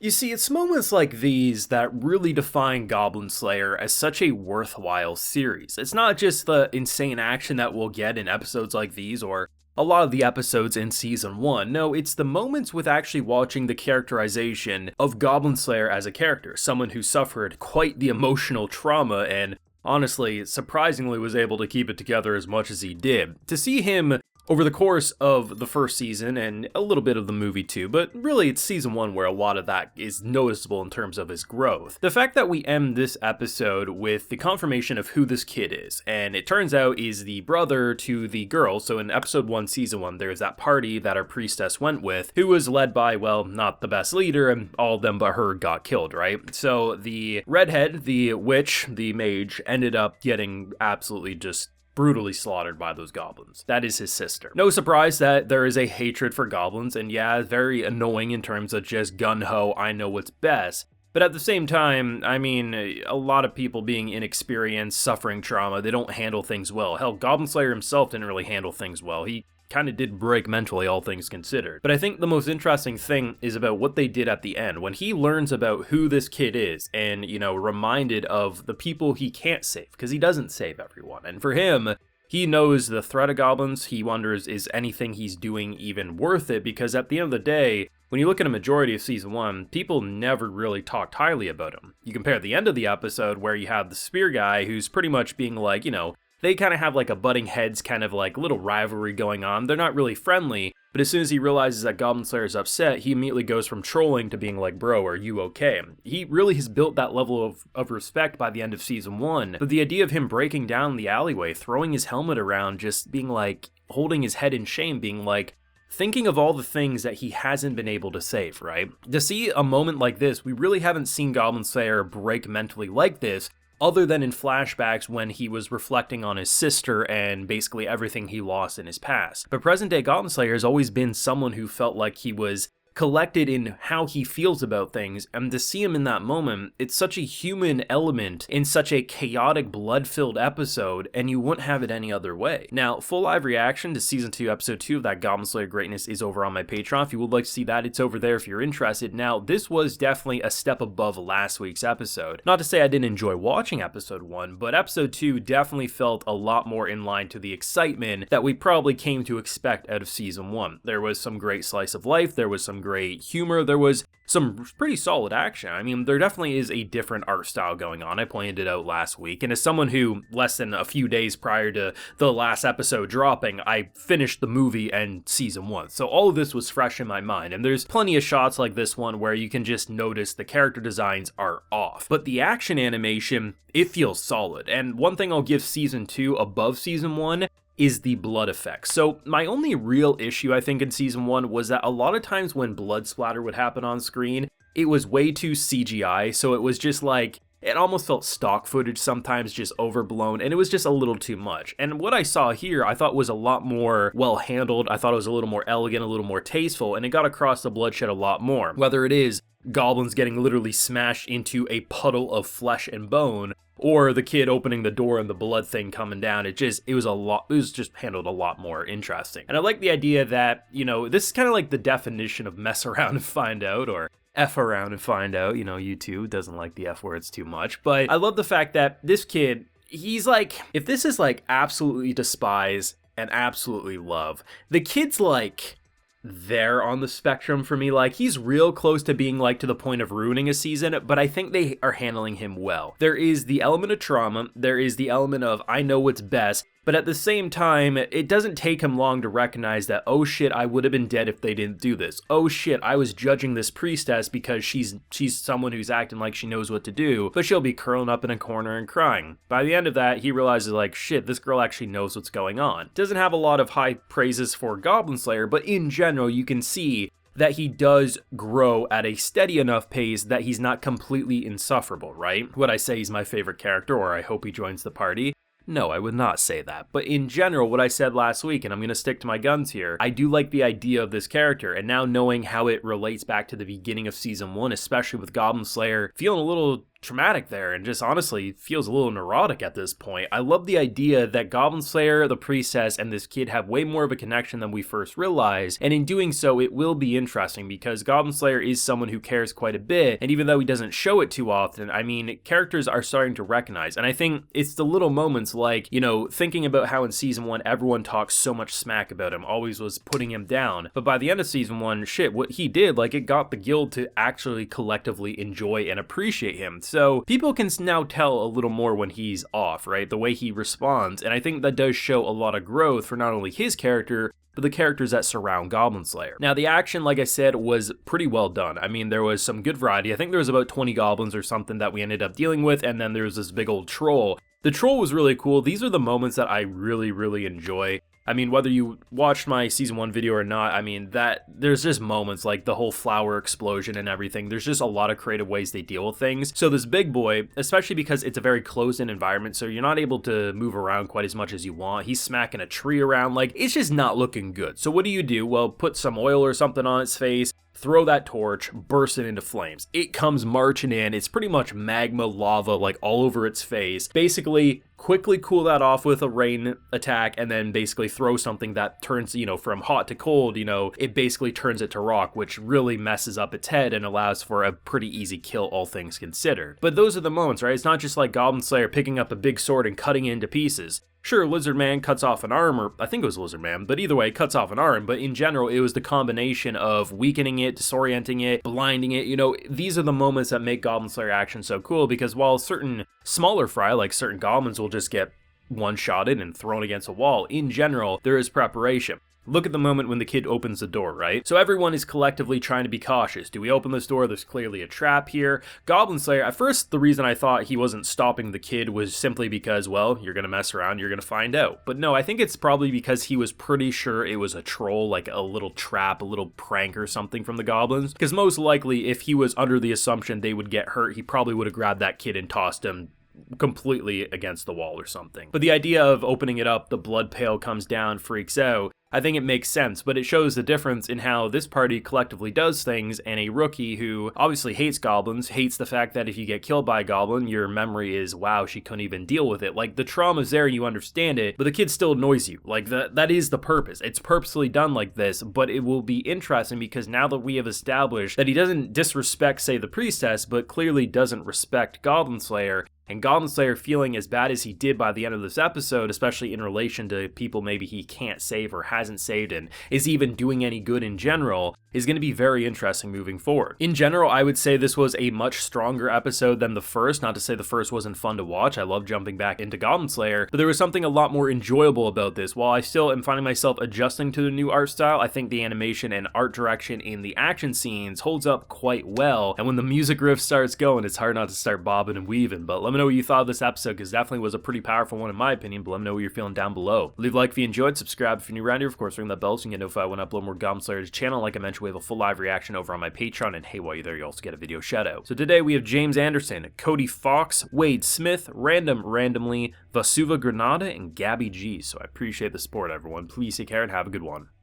You see, it's moments like these that really define Goblin Slayer as such a worthwhile series. It's not just the insane action that we'll get in episodes like these or a lot of the episodes in Season 1. No, it's the moments with actually watching the characterization of Goblin Slayer as a character, someone who suffered quite the emotional trauma and honestly, surprisingly was able to keep it together as much as he did. To see him over the course of the first season and a little bit of the movie too, but really it's season 1 where a lot of that is noticeable in terms of his growth. The fact that we end this episode with the confirmation of who this kid is, and it turns out is the brother to the girl. So in episode 1, season 1, there's that party that our priestess went with, who was led by, well, not the best leader, and all of them but her got killed, right? So the redhead, the witch, the mage, ended up getting absolutely just brutally slaughtered by those goblins. That is his sister. No surprise that there is a hatred for goblins, and yeah, very annoying in terms of just gun-ho, I know what's best. But at the same time, I mean, a lot of people being inexperienced, suffering trauma, they don't handle things well. Hell, Goblin Slayer himself didn't really handle things well. He kind of did break mentally, all things considered. But I think the most interesting thing is about what they did at the end. When he learns about who this kid is and, reminded of the people he can't save, because he doesn't save everyone. And for him, he knows the threat of goblins. He wonders, is anything he's doing even worth it? Because at the end of the day, when you look at a majority of season 1, people never really talked highly about him. You compare the end of the episode where you have the spear guy who's pretty much being like, they kind of have like a butting heads kind of like little rivalry going on. They're not really friendly, but as soon as he realizes that Goblin Slayer is upset, he immediately goes from trolling to being like, bro, are you okay? He really has built that level of respect by the end of season 1. But the idea of him breaking down the alleyway, throwing his helmet around, just being like, holding his head in shame, being like, thinking of all the things that he hasn't been able to save, right? To see a moment like this, we really haven't seen Goblin Slayer break mentally like this, other than in flashbacks when he was reflecting on his sister and basically everything he lost in his past. But present-day Goblin Slayer has always been someone who felt like he was collected in how he feels about things, and to see him in that moment, it's such a human element in such a chaotic, blood-filled episode, and you wouldn't have it any other way. Now, full live reaction to Season 2, Episode 2 of that Goblin Slayer greatness is over on my Patreon. If you would like to see that, it's over there if you're interested. Now, this was definitely a step above last week's episode. Not to say I didn't enjoy watching Episode 1, but Episode 2 definitely felt a lot more in line to the excitement that we probably came to expect out of Season 1. There was some great slice of life, there was some great humor, there was some pretty solid action. I mean, there definitely is a different art style going on. I pointed it out last week, and as someone who, less than a few days prior to the last episode dropping, I finished the movie and season 1, so all of this was fresh in my mind, and there's plenty of shots like this one where you can just notice the character designs are off, but the action animation, it feels solid. And one thing I'll give season 2 above season 1 is the blood effects. So my only real issue, I think, in season 1 was that a lot of times when blood splatter would happen on screen, it was way too CGI, so it was just like, it almost felt stock footage sometimes, just overblown, and it was just a little too much. And what I saw here, I thought was a lot more well handled. I thought it was a little more elegant, a little more tasteful, and it got across the bloodshed a lot more. Whether it is goblins getting literally smashed into a puddle of flesh and bone, or the kid opening the door and the blood thing coming down, it was just handled a lot more interesting. And I like the idea that, this is kind of like the definition of mess around and find out, or F around and find out. YouTube doesn't like the F words too much, but I love the fact that this kid, he's like, if this is like absolutely despise and absolutely love, the kid's like there on the spectrum for me. Like, he's real close to being like to the point of ruining a season, but I think they are handling him well. There is the element of trauma, there is the element of I know what's best, but at the same time, it doesn't take him long to recognize that, oh shit, I would have been dead if they didn't do this. Oh shit, I was judging this priestess because she's someone who's acting like she knows what to do, but she'll be curling up in a corner and crying. By the end of that, he realizes like, shit, this girl actually knows what's going on. Doesn't have a lot of high praises for Goblin Slayer, but in general, you can see that he does grow at a steady enough pace that he's not completely insufferable, right? Would I say he's my favorite character, or I hope he joins the party? No, I would not say that. But in general, what I said last week, and I'm going to stick to my guns here, I do like the idea of this character, and now knowing how it relates back to the beginning of season 1, especially with Goblin Slayer feeling a little traumatic there and just honestly feels a little neurotic at this point. I love the idea that Goblin Slayer, the priestess, and this kid have way more of a connection than we first realized, and in doing so it will be interesting because Goblin Slayer is someone who cares quite a bit, and even though he doesn't show it too often, I mean, characters are starting to recognize, and I think it's the little moments like, you know, thinking about how in season 1 everyone talks so much smack about him, always was putting him down, but by the end of season 1, shit, what he did, like, it got the guild to actually collectively enjoy and appreciate him. So people can now tell a little more when he's off, right? The way he responds. And I think that does show a lot of growth for not only his character, but the characters that surround Goblin Slayer. Now, the action, like I said, was pretty well done. I mean, there was some good variety. I think there was about 20 goblins or something that we ended up dealing with, and then there was this big old troll. The troll was really cool. These are the moments that I really enjoy. I mean, whether you watched my season 1 video or not, I mean, there's just moments like the whole flower explosion and everything. There's just a lot of creative ways they deal with things. So this big boy, especially because it's a very closed-in environment, so you're not able to move around quite as much as you want. He's smacking a tree around, like, it's just not looking good. So what do? Well, put some oil or something on its face, throw that torch, burst it into flames. It comes marching in. It's pretty much magma lava, like, all over its face. Basically, quickly cool that off with a rain attack, and then basically throw something that turns, you know, from hot to cold, you know, it basically turns it to rock, which really messes up its head and allows for a pretty easy kill, all things considered. But those are the moments, right? It's not just like Goblin Slayer picking up a big sword and cutting it into pieces. Sure, Lizard Man cuts off an arm, or I think it was Lizard Man, but either way, cuts off an arm, but in general, it was the combination of weakening it, disorienting it, blinding it, you know, these are the moments that make Goblin Slayer action so cool, because while certain smaller fry, like certain goblins, will just get one-shotted and thrown against a wall, in general, there is preparation. Look at the moment when the kid opens the door, right? So everyone is collectively trying to be cautious. Do we open this door? There's clearly a trap here. Goblin Slayer, at first, the reason I thought he wasn't stopping the kid was simply because, well, you're gonna mess around, you're gonna find out. But no, I think it's probably because he was pretty sure it was a troll, like a little trap, a little prank or something from the goblins. Because most likely, if he was under the assumption they would get hurt, he probably would have grabbed that kid and tossed him completely against the wall or something. But the idea of opening it up, the blood pail comes down, freaks out, I think it makes sense, but it shows the difference in how this party collectively does things, and a rookie who obviously hates goblins, hates the fact that if you get killed by a goblin, your memory is, wow, she couldn't even deal with it. Like, the trauma's there and you understand it, but the kid still annoys you. Like, that is the purpose. It's purposely done like this, but it will be interesting because now that we have established that he doesn't disrespect, say, the priestess, but clearly doesn't respect Goblin Slayer, and Goblin Slayer feeling as bad as he did by the end of this episode, especially in relation to people maybe he can't save or hasn't saved and is even doing any good in general, is going to be very interesting moving forward. In general, I would say this was a much stronger episode than the first, not to say the first wasn't fun to watch. I love jumping back into Goblin Slayer, but there was something a lot more enjoyable about this. While I still am finding myself adjusting to the new art style, I think the animation and art direction in the action scenes holds up quite well, and when the music riff starts going, it's hard not to start bobbing and weaving. But let me know what you thought of this episode, because definitely was a pretty powerful one in my opinion, but let me know what you're feeling down below. Leave a like if you enjoyed, subscribe if you're new around here, of course ring that bell so you can get notified when I upload more Goblin Slayer to the channel. Like I mentioned, we have a full live reaction over on my Patreon, and hey, while you're there, you also get a video shout out. So today we have James Anderson, Cody Fox, Wade Smith, Randomly, Vasuva Granada, and Gabby G. So I appreciate the support, everyone. Please take care and have a good one.